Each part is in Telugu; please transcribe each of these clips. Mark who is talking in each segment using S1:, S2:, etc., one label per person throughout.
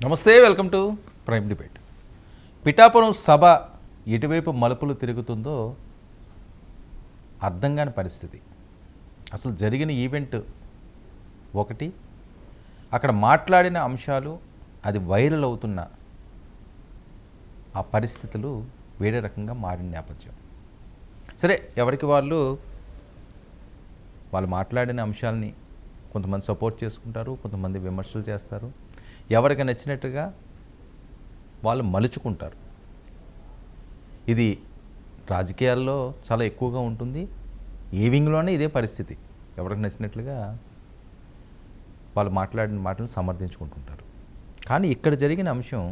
S1: నమస్తే, welcome to prime debate. Pithapuram సభ ఎటువైపు మలుపులు తిరుగుతుందో అర్థం కాని పరిస్థితి. అసలు జరిగిన ఈవెంట్ ఒకటి, అక్కడ మాట్లాడిన అంశాలు, అది వైరల్ అవుతున్న ఆ పరిస్థితులు వేరే రకంగా మారిన నేపథ్యం. సరే, ఎవరికి వాళ్ళు మాట్లాడిన అంశాలని కొంతమంది సపోర్ట్ చేసుకుంటారు, కొంతమంది విమర్శలు చేస్తారు, ఎవరికి నచ్చినట్టుగా వాళ్ళు మలుచుకుంటారు. ఇది రాజకీయాల్లో చాలా ఎక్కువగా ఉంటుంది. ఈవింగ్లోనే ఇదే పరిస్థితి. ఎవరికి నచ్చినట్లుగా వాళ్ళు మాట్లాడిన మాటలను సమర్థించుకుంటుంటారు. కానీ ఇక్కడ జరిగిన అంశం,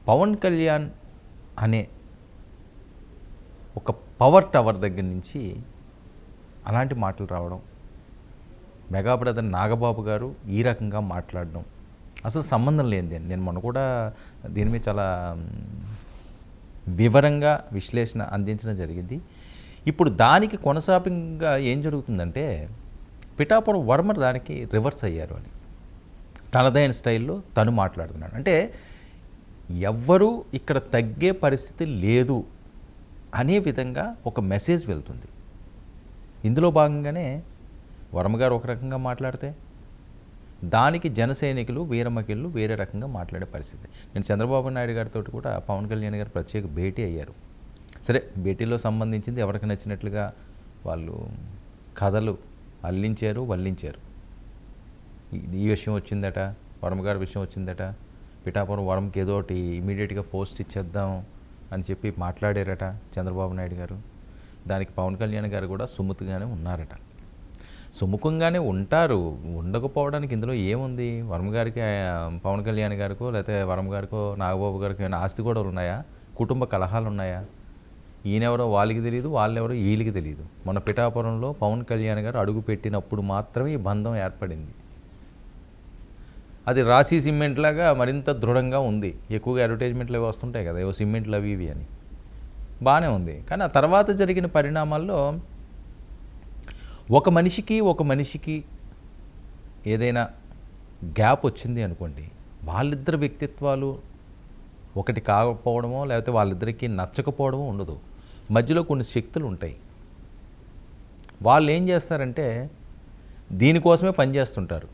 S1: పవన్ కళ్యాణ్ అనే ఒక పవర్ టవర్ దగ్గర నుంచి అలాంటి మాటలు రావడం, మెగా బ్రదర్ నాగబాబు గారు ఈ రకంగా మాట్లాడడం అసలు సంబంధం లేనిది. నేను మొన్న కూడా దీని మీద చాలా వివరంగా విశ్లేషణ అందించడం జరిగింది. ఇప్పుడు దానికి కొనసాగింపుగా ఏం జరుగుతుందంటే, పిఠాపురం వర్మ దానికి రివర్స్ అయ్యారు అని తనదైన స్టైల్లో తను మాట్లాడుతున్నాడు. అంటే ఎవ్వరూ ఇక్కడ తగ్గే పరిస్థితి లేదు అనే విధంగా ఒక మెసేజ్ వెళ్తుంది. ఇందులో భాగంగానే వర్మగారు ఒక రకంగా మాట్లాడితే దానికి జన సైనికులు వీరమకిళ్ళు వేరే రకంగా మాట్లాడే పరిస్థితి. నేను చంద్రబాబు నాయుడు గారితో కూడా పవన్ కళ్యాణ్ గారు ప్రత్యేక భేటీ అయ్యారు. సరే, భేటీలో సంబంధించింది ఎవరికి నచ్చినట్లుగా వాళ్ళు కథలు అల్లించారు, వల్లించారు. ఈ విషయం వచ్చిందట, వర్మగారి విషయం వచ్చిందట, పిఠాపురం వర్మకి ఏదో ఒకటి ఇమీడియట్గా పోస్ట్ ఇచ్చేద్దాం అని చెప్పి మాట్లాడారట చంద్రబాబు నాయుడు గారు. దానికి పవన్ కళ్యాణ్ గారు కూడా సుముఖంగానే ఉన్నారట. సుముఖంగానే ఉంటారు, ఉండకపోవడానికి ఇందులో ఏముంది? వర్మ గారికి పవన్ కళ్యాణ్ గారికో లేకపోతే వర్మ గారికో నాగబాబు గారికో ఏమైనా ఆస్తి గొడవలు ఉన్నాయా? కుటుంబ కలహాలు ఉన్నాయా? ఈయనెవరో వాళ్ళకి తెలియదు, వాళ్ళెవరో వీళ్ళకి తెలియదు. మన పిఠాపురంలో పవన్ కళ్యాణ్ గారు అడుగు పెట్టినప్పుడు మాత్రమే ఈ బంధం ఏర్పడింది. అది రాశి సిమెంట్ లాగా మరింత దృఢంగా ఉంది. ఎక్కువగా అడ్వర్టైజ్మెంట్లు అవి వస్తుంటాయి కదా, ఏవో సిమెంట్లు అవి ఇవి అని, బాగానే ఉంది. కానీ ఆ తర్వాత జరిగిన పరిణామాల్లో ఒక మనిషికి ఏదైనా గ్యాప్ వచ్చింది అనుకోండి, వాళ్ళిద్దరి వ్యక్తిత్వాలు ఒకటి కాకపోవడమో లేకపోతే వాళ్ళిద్దరికీ నచ్చకపోవడమో ఉండదు. మధ్యలో కొన్ని శక్తులు ఉంటాయి. వాళ్ళు ఏం చేస్తారంటే దీనికోసమే పనిచేస్తుంటారు.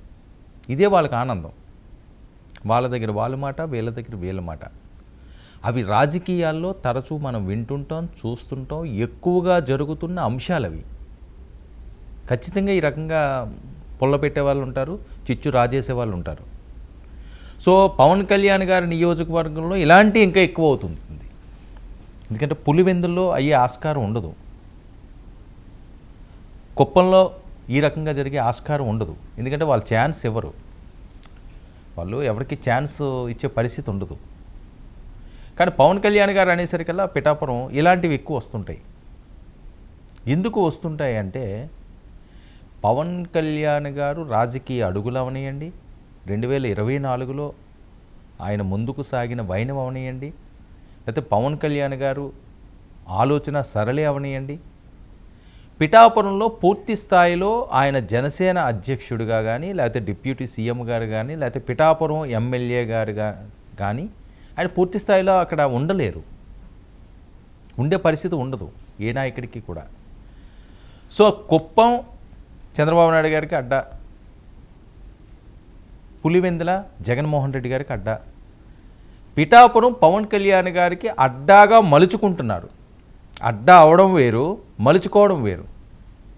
S1: ఇదే వాళ్ళకి ఆనందం. వాళ్ళ దగ్గర వాళ్ళ మాట, వీళ్ళ దగ్గర వీళ్ళ మాట. అవి రాజకీయాల్లో తరచూ మనం వింటుంటాం, చూస్తుంటాం. ఎక్కువగా జరుగుతున్న అంశాలు అవి. ఖచ్చితంగా ఈ రకంగా పొల్ల పెట్టే వాళ్ళు ఉంటారు, చిచ్చు రాజేసే వాళ్ళు ఉంటారు. సో పవన్ కళ్యాణ్ గారి నియోజకవర్గంలో ఇలాంటి ఇంకా ఎక్కువ అవుతుంది. ఎందుకంటే పులివెందుల్లో అయ్యే ఆస్కారం ఉండదు, కుప్పంలో ఈ రకంగా జరిగే ఆస్కారం ఉండదు. ఎందుకంటే వాళ్ళు ఛాన్స్ ఇవ్వరు, వాళ్ళు ఎవరికి ఛాన్స్ ఇచ్చే పరిస్థితి ఉండదు. కానీ పవన్ కళ్యాణ్ గారు అనేసరికల్లా పిఠాపురం ఇలాంటివి ఎక్కువ వస్తుంటాయి. ఎందుకు వస్తుంటాయి అంటే, పవన్ కళ్యాణ్ గారు రాజకీయ అడుగులు అవనియండి, 2024లో ఆయన ముందుకు సాగిన వైనం అవనియండి, లేకపోతే పవన్ కళ్యాణ్ గారు ఆలోచన సరళి అవనియండి, పిఠాపురంలో పూర్తి స్థాయిలో ఆయన జనసేన అధ్యక్షుడిగా కానీ, లేకపోతే డిప్యూటీ సీఎం గారు కానీ, లేకపోతే పిఠాపురం ఎమ్మెల్యే గారు కానీ ఆయన పూర్తి స్థాయిలో అక్కడ ఉండలేరు, ఉండే పరిస్థితి ఉండదు ఏ నాయకుడికి కూడా. సో కుప్పం చంద్రబాబు నాయుడు గారికి అడ్డా, పులివెందుల జగన్మోహన్ రెడ్డి గారికి అడ్డా, పిఠాపురం పవన్ కళ్యాణ్ గారికి అడ్డాగా మలుచుకుంటున్నారు. అడ్డా అవడం వేరు, మలుచుకోవడం వేరు.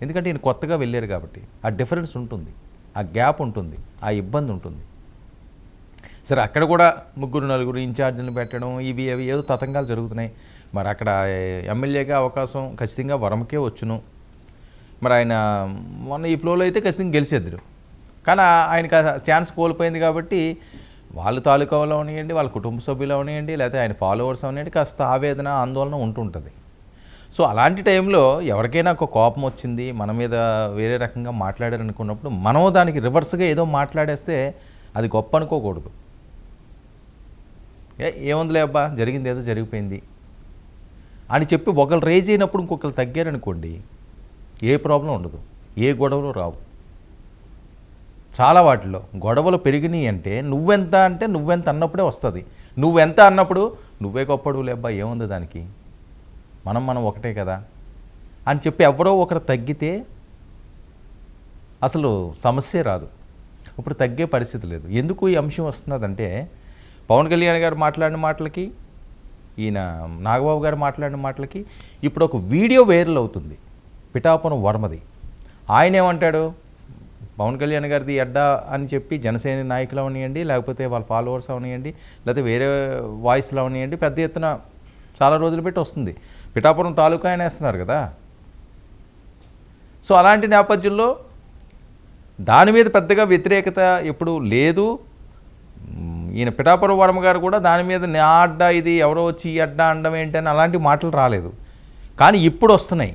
S1: ఎందుకంటే ఈయన కొత్తగా వెళ్ళారు కాబట్టి ఆ డిఫరెన్స్ ఉంటుంది, ఆ గ్యాప్ ఉంటుంది, ఆ ఇబ్బంది ఉంటుంది. సరే, అక్కడ కూడా 3-4 ఇన్ఛార్జీలను పెట్టడం, ఇవి అవి ఏదో తతంగాలు జరుగుతున్నాయి. మరి అక్కడ ఎమ్మెల్యేగా అవకాశం ఖచ్చితంగా వర్మకే వచ్చును. మరి ఆయన మొన్న ఈ ఫ్లోలో అయితే ఖచ్చితంగా గెలిచేద్దరు. కానీ ఆయనకి ఛాన్స్ కోల్పోయింది కాబట్టి వాళ్ళ తాలూకాలో అవనివ్వండి, వాళ్ళ కుటుంబ సభ్యులు అవనివ్వండి, లేకపోతే ఆయన ఫాలోవర్స్ అవనివ్వండి, కాస్త ఆవేదన ఆందోళన ఉంటుంటుంది. సో అలాంటి టైంలో ఎవరికైనా ఒక కోపం వచ్చింది, మన మీద వేరే రకంగా మాట్లాడారనుకున్నప్పుడు మనం దానికి రివర్స్గా ఏదో మాట్లాడేస్తే అది గొప్ప అనుకోకూడదు. ఏముందిలే అబ్బా, జరిగింది ఏదో జరిగిపోయింది అని చెప్పి ఒకరు రేజ్ అయినప్పుడు ఇంకొకరు తగ్గారనుకోండి, ఏ ప్రాబ్లం ఉండదు, ఏ గొడవలు రావు. చాలా వాటిలో గొడవలు పెరిగినాయి అంటే నువ్వెంత అంటే నువ్వెంత అన్నప్పుడే వస్తుంది. నువ్వెంత అన్నప్పుడు నువ్వే గొప్పడు లేబ్బా ఏముంది దానికి, మనం ఒకటే కదా అని చెప్పి ఎవరో ఒకరు తగ్గితే అసలు సమస్యే రాదు. ఇప్పుడు తగ్గే పరిస్థితి లేదు. ఎందుకు ఈ అంశం వస్తున్నదంటే పవన్ కళ్యాణ్ గారు మాట్లాడిన మాటలకి ఈయన నాగబాబు గారు మాట్లాడిన మాటలకి ఇప్పుడు ఒక వీడియో వైరల్ అవుతుంది పిఠాపురం వర్మది. ఆయన ఏమంటాడు, పవన్ కళ్యాణ్ గారిది అడ్డా అని చెప్పి జనసేన నాయకులు అవనియండి, లేకపోతే వాళ్ళ ఫాలోవర్స్ అవనియండి, లేకపోతే వేరే వాయిస్లు అవనియండి, పెద్ద ఎత్తున చాలా రోజులు పెట్టి వస్తుంది. పిఠాపురం తాలూకా ఆయన వేస్తున్నారు కదా. సో అలాంటి నేపథ్యంలో దాని మీద పెద్దగా వ్యతిరేకత ఎప్పుడు లేదు. ఈయన పిఠాపురం వర్మ గారు కూడా దాని మీద నా అడ్డా ఇది ఎవరో వచ్చి ఈ అడ్డా అనడం ఏంటని అలాంటి మాటలు రాలేదు. కానీ ఇప్పుడు వస్తున్నాయి.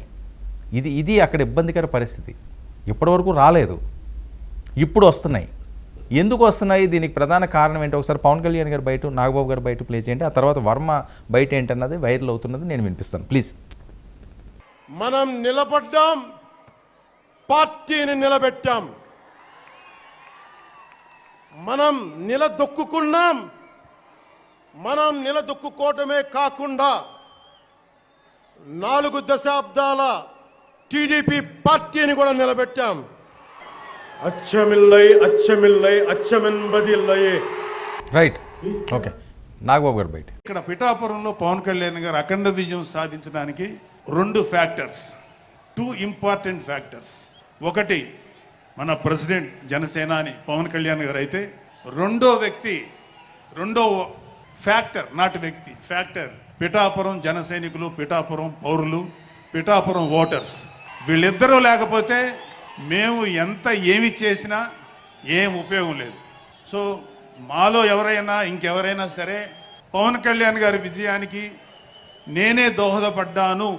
S1: ఇది అక్కడ ఇబ్బందికర పరిస్థితి. ఇప్పటివరకు రాలేదు, ఇప్పుడు వస్తున్నాయి. ఎందుకు వస్తున్నాయి, దీనికి ప్రధాన కారణం ఏంటో ఒకసారి పవన్ కళ్యాణ్ గారు బయట, నాగబాబు గారు బయట ప్లే చేయండి. ఆ తర్వాత వర్మ బయట ఏంటన్నది వైరల్ అవుతున్నది నేను వినిపిస్తాను ప్లీజ్.
S2: మనం నిలబడ్డాం, పార్టీని నిలబెట్టాం. మనం నిలదొక్కుకున్నాం. మనం నిలదొక్కుకోవటమే కాకుండా 4 దశాబ్దాల టీడీపీ పార్టీని కూడా నిలబెట్టాం. అచ్చమిల్లై అచ్చమిల్లై అచ్చమెన్బదిల్లై.
S1: Right, okay. నాగబాబు గారు బయట.
S3: ఇక్కడ పిఠాపురంలో పవన్ కళ్యాణ్ గారు అఖండ విజయం సాధించడానికి 2 ఫ్యాక్టర్స్, 2 ఇంపార్టెంట్ ఫ్యాక్టర్స్. ఒకటి మన ప్రెసిడెంట్ జనసేన అని పవన్ కళ్యాణ్ గారు అయితే, రెండో ఫ్యాక్టర్, నాటి వ్యక్తి ఫ్యాక్టర్ పిఠాపురం జన సైనికులు, పిఠాపురం పౌరులు, పిఠాపురం ఓటర్స్. వీళ్ళిద్దరూ లేకపోతే మేము ఏమి చేసినా ఏం ఉపయోగం లేదు. సో మాలో ఎవరైనా ఇంకెవరైనా సరే పవన్ కళ్యాణ్ గారి విజయానికి నేనే దోహదపడ్డాను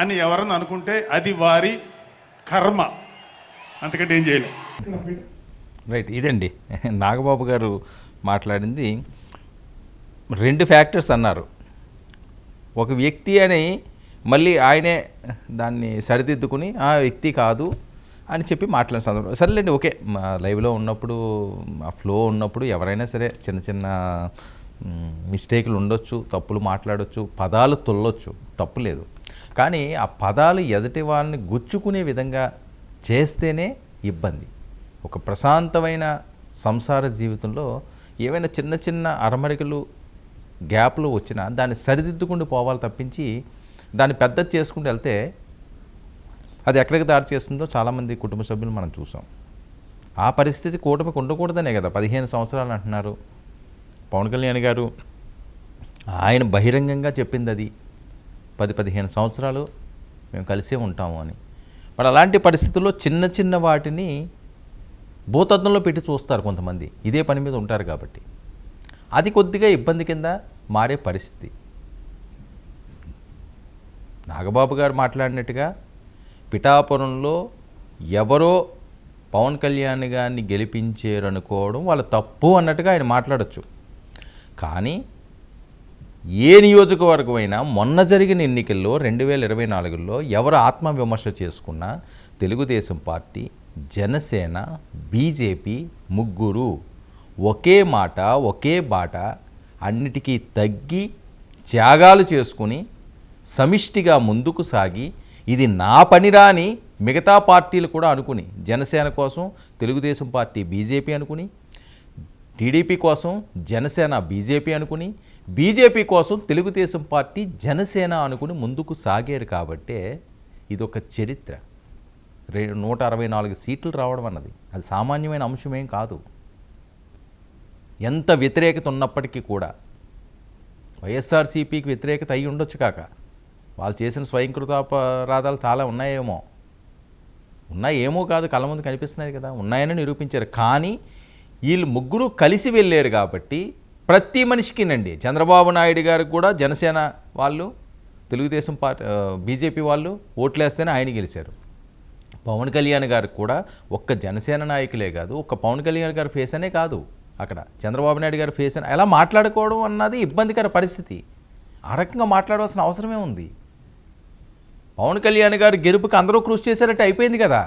S3: అని ఎవరన్నా అనుకుంటే అది వారి కర్మ, అంతకంటే ఏం చేయలేదు.
S1: రైట్, ఇదండి నాగబాబు గారు మాట్లాడింది. 2 ఫ్యాక్టర్స్ అన్నారు. ఒక వ్యక్తి అని మళ్ళీ ఆయనే దాన్ని సరిదిద్దుకుని ఆ వ్యక్తి కాదు అని చెప్పి మాట్లాడిన సందర్భం సరేలేండి. ఓకే, లైవ్లో ఉన్నప్పుడు ఆ ఫ్లో ఉన్నప్పుడు ఎవరైనా సరే చిన్న చిన్న మిస్టేక్లు ఉండొచ్చు, తప్పులు మాట్లాడొచ్చు, పదాలు తొల్లొచ్చు, తప్పు లేదు. కానీ ఆ పదాలు ఎదుటి వాళ్ళని గుచ్చుకునే విధంగా చేస్తేనే ఇబ్బంది. ఒక ప్రశాంతమైన సంసార జీవితంలో ఏవైనా చిన్న చిన్న అరమరికలు గ్యాప్లు వచ్చినా దాన్ని సరిదిద్దుకుంటూ పోవాలి తప్పించి దాన్ని పెద్దది చేసుకుంటూ వెళ్తే అది ఎక్కడికి దారి చేస్తుందో చాలామంది కుటుంబ సభ్యులు మనం చూసాం. ఆ పరిస్థితి కూటమికి ఉండకూడదనే కదా 15 సంవత్సరాలు అంటున్నారు పవన్ కళ్యాణ్ గారు. ఆయన బహిరంగంగా చెప్పింది అది 10-15 సంవత్సరాలు మేము కలిసే ఉంటాము అని. మరి అలాంటి పరిస్థితుల్లో చిన్న చిన్న వాటిని భూతత్వంలో పెట్టి చూస్తారు కొంతమంది, ఇదే పని మీద ఉంటారు కాబట్టి. అది కొద్దిగా ఇబ్బంది కింద మారే పరిస్థితి. నాగబాబు గారు మాట్లాడినట్టుగా పిఠాపురంలో ఎవరో పవన్ కళ్యాణ్ గారిని గెలిపించారనుకోవడం వాళ్ళ తప్పు అన్నట్టుగా ఆయన మాట్లాడచ్చు. కానీ ఏ నియోజకవర్గం అయినా మొన్న జరిగిన ఎన్నికల్లో 2024లో ఎవరు ఆత్మవిమర్శ చేసుకున్నా తెలుగుదేశం పార్టీ, జనసేన, బీజేపీ ముగ్గురు ఒకే మాట ఒకే బాట అన్నిటికీ తగ్గి త్యాగాలు చేసుకుని సమిష్టిగా ముందుకు సాగి ఇది నా పనిరా అని మిగతా పార్టీలు కూడా అనుకుని, జనసేన కోసం తెలుగుదేశం పార్టీ బీజేపీ అనుకుని, టీడీపీ కోసం జనసేన బీజేపీ అనుకుని, బీజేపీ కోసం తెలుగుదేశం పార్టీ జనసేన అనుకుని ముందుకు సాగారు. కాబట్టే ఇదొక చరిత్ర. 164 సీట్లు రావడం అన్నది అది సామాన్యమైన అంశమేం కాదు. ఎంత వ్యతిరేకత ఉన్నప్పటికీ కూడా వైఎస్ఆర్సీపీకి వ్యతిరేకత అయి ఉండొచ్చు కాక వాళ్ళు చేసిన స్వయంకృతాపరాధాలు చాలా ఉన్నాయేమో కాదు, కళ్ళ ముందు కనిపిస్తున్నాయి కదా, ఉన్నాయని నిరూపించారు. కానీ వీళ్ళు ముగ్గురు కలిసి వెళ్ళారు కాబట్టి ప్రతి మనిషికినండి, చంద్రబాబు నాయుడు గారికి కూడా జనసేన వాళ్ళు, తెలుగుదేశం పార్టీ, బీజేపీ వాళ్ళు ఓట్లేస్తేనే ఆయన గెలిచారు. పవన్ కళ్యాణ్ గారికి కూడా ఒక్క జనసేన నాయకులే కాదు, ఒక్క పవన్ కళ్యాణ్ గారి ఫేస్ అనే కాదు, అక్కడ చంద్రబాబు నాయుడు గారి ఫేస్ అని ఎలా మాట్లాడుకోవడం అన్నది ఇబ్బందికర పరిస్థితి. ఆ రకంగా మాట్లాడవలసిన అవసరమే ఉంది. పవన్ కళ్యాణ్ గారు గెలుపుకి అందరూ కృషి చేశారంటే అయిపోయింది కదా,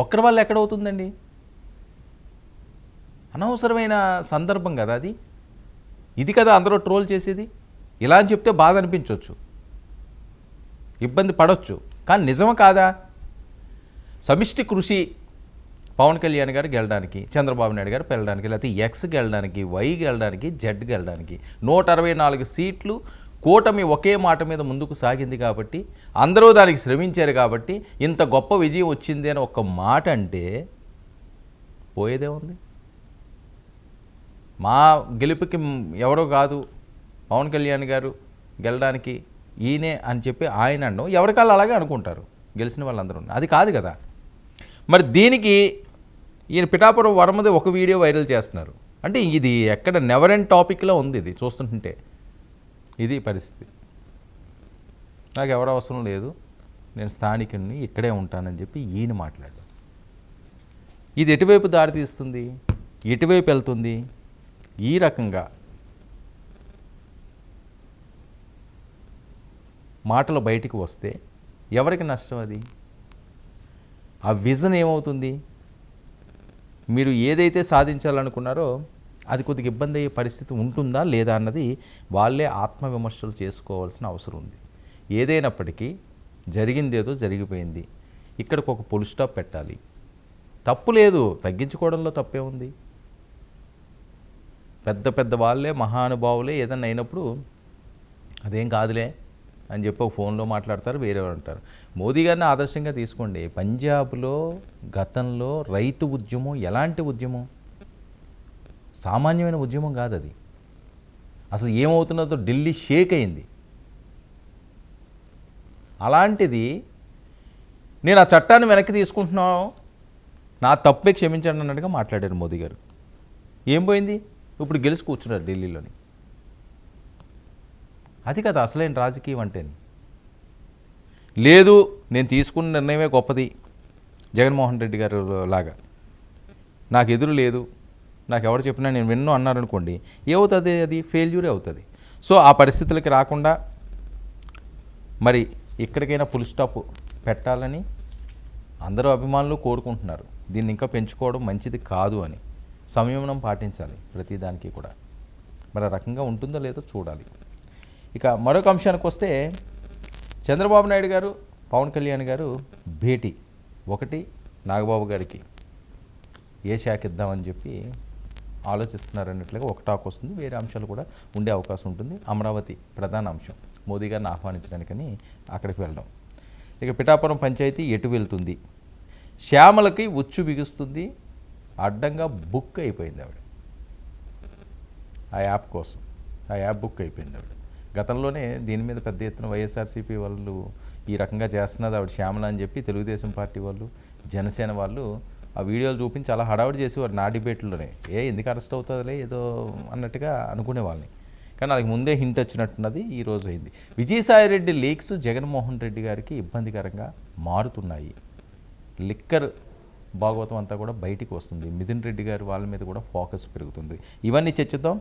S1: ఒక్కరి వల్ల ఎక్కడవుతుందండి? అనవసరమైన సందర్భం కదా అది. ఇది కదా అందరూ ట్రోల్ చేసేది. ఇలా అని చెప్తే బాధ అనిపించవచ్చు, ఇబ్బంది పడవచ్చు, కానీ నిజం కాదా? సమిష్టి కృషి పవన్ కళ్యాణ్ గారు గెలడానికి, చంద్రబాబు నాయుడు గారు వెళ్ళడానికి, లేకపోతే ఎక్స్ గెలడానికి, వై గెలడానికి, జెడ్ గెలడానికి 164 సీట్లు కూటమి ఒకే మాట మీద ముందుకు సాగింది కాబట్టి, అందరూ దానికి శ్రమించారు కాబట్టి ఇంత గొప్ప విజయం వచ్చింది అని ఒక్క మాట అంటే పోయేదే ఉంది. మా గెలుపుకి ఎవరో కాదు పవన్ కళ్యాణ్ గారు గెలడానికి ఈయనే అని చెప్పి ఆయన అనడం, ఎవరికాళ్ళు అలాగే అనుకుంటారు గెలిచిన వాళ్ళందరూ. అది కాదు కదా. మరి దీనికి ఈయన పిఠాపురం వర్మది ఒక వీడియో వైరల్ చేస్తున్నారు అంటే ఇది ఎక్కడ నెవర్ ఎండ్ టాపిక్లో ఉంది. ఇది చూస్తుంటే ఇది పరిస్థితి. నాకు ఎవరు అవసరం లేదు, నేను స్థానికుడిని, ఇక్కడే ఉంటానని చెప్పి ఈయన మాట్లాడారు. ఇది ఎటువైపు దారి తీస్తుంది, ఎటువైపు వెళ్తుంది? ఈ రకంగా మాటలు బయటికి వస్తే ఎవరికి నష్టం? అది ఆ విజన్ ఏమవుతుంది? మీరు ఏదైతే సాధించాలనుకున్నారో అది కొద్దిగా ఇబ్బంది అయ్యే పరిస్థితి ఉంటుందా లేదా అన్నది వాళ్ళే ఆత్మవిమర్శలు చేసుకోవాల్సిన అవసరం ఉంది. ఏదైనప్పటికీ జరిగిందేదో జరిగిపోయింది, ఇక్కడికి ఒక ఫుల్ స్టాప్ పెట్టాలి. తప్పు లేదు, తగ్గించుకోవడంలో తప్పే ఉంది. పెద్ద పెద్ద వాళ్ళే మహానుభావులే ఏదన్నా అయినప్పుడు అదేం కాదులే అని చెప్పి ఒక ఫోన్లో మాట్లాడతారు, వేరేవారు అంటారు. మోదీ గారిని ఆదర్శంగా తీసుకోండి. పంజాబ్లో గతంలో రైతు ఉద్యమం ఎలాంటి ఉద్యమం? సామాన్యమైన ఉద్యమం కాదు అది. అసలు ఏమవుతున్నదో ఢిల్లీ షేక్ అయింది. అలాంటిది నేను ఆ చట్టాన్ని వెనక్కి తీసుకుంటున్నాను, నా తప్పే క్షమించండి అన్నట్టుగా మాట్లాడారు మోదీ గారు. ఏం పోయింది? ఇప్పుడు గెలిచి కూర్చున్నారు ఢిల్లీలోని. అది కదా అసలైన రాజకీయం అంటే. లేదు నేను తీసుకున్న నిర్ణయమే గొప్పది, జగన్మోహన్ రెడ్డి గారు లాగా నాకు ఎదురు లేదు, నాకు ఎవరు చెప్పినా నేను విన్నో అన్నారనుకోండి, ఏమవుతుంది? అది ఫెయిల్యూరే అవుతుంది. సో ఆ పరిస్థితులకి రాకుండా మరి ఇక్కడికైనా ఫుల్ స్టాప్ పెట్టాలని అందరూ అభిమానులు కోరుకుంటున్నారు. దీన్ని ఇంకా పెంచుకోవడం మంచిది కాదు అని సంయమనం పాటించాలి ప్రతిదానికి కూడా. మరి ఆ రకంగా ఉంటుందో లేదో చూడాలి. ఇక మరొక అంశానికి వస్తే, చంద్రబాబు నాయుడు గారు పవన్ కళ్యాణ్ గారు భేటీ. ఒకటి, నాగబాబు గారికి ఏ శాఖ ఇద్దామని చెప్పి ఆలోచిస్తున్నారన్నట్లుగా ఒక టాక్ వస్తుంది. వేరే అంశాలు కూడా ఉండే అవకాశం ఉంటుంది. అమరావతి ప్రధాన అంశం, మోదీ గారిని ఆహ్వానించడానికని అక్కడికి వెళ్ళడం. ఇక పిఠాపురం పంచాయతీ ఎటు వెళ్తుంది? శ్యామలకి ఉచ్చు బిగుస్తుంది, అడ్డంగా బుక్ అయిపోయింది ఆవిడ. ఆ యాప్ కోసం ఆ యాప్ బుక్ అయిపోయింది ఆవిడ. గతంలోనే దీని మీద పెద్ద ఎత్తున వైఎస్ఆర్సీపీ వాళ్ళు ఈ రకంగా చేస్తున్నది ఆవిడ శ్యామల అని చెప్పి తెలుగుదేశం పార్టీ వాళ్ళు, జనసేన వాళ్ళు ఆ వీడియోలు చూపించి చాలా హడావుడి చేసేవారు నా డిబేట్లోనే. ఎందుకు అరెస్ట్ అవుతుందిలే ఏదో అన్నట్టుగా అనుకునే వాళ్ళని. కానీ వాళ్ళకి ముందే హింట్ వచ్చినట్టున్నది ఈరోజు అయింది. విజయసాయిరెడ్డి లీక్స్ జగన్మోహన్ రెడ్డి గారికి ఇబ్బందికరంగా మారుతున్నాయి. లిక్కర్ భాగవతం అంతా కూడా బయటికి వస్తుంది. మిథున్ రెడ్డి గారి వాళ్ళ మీద కూడా ఫోకస్ పెరుగుతుంది. ఇవన్నీ చర్చిద్దాం.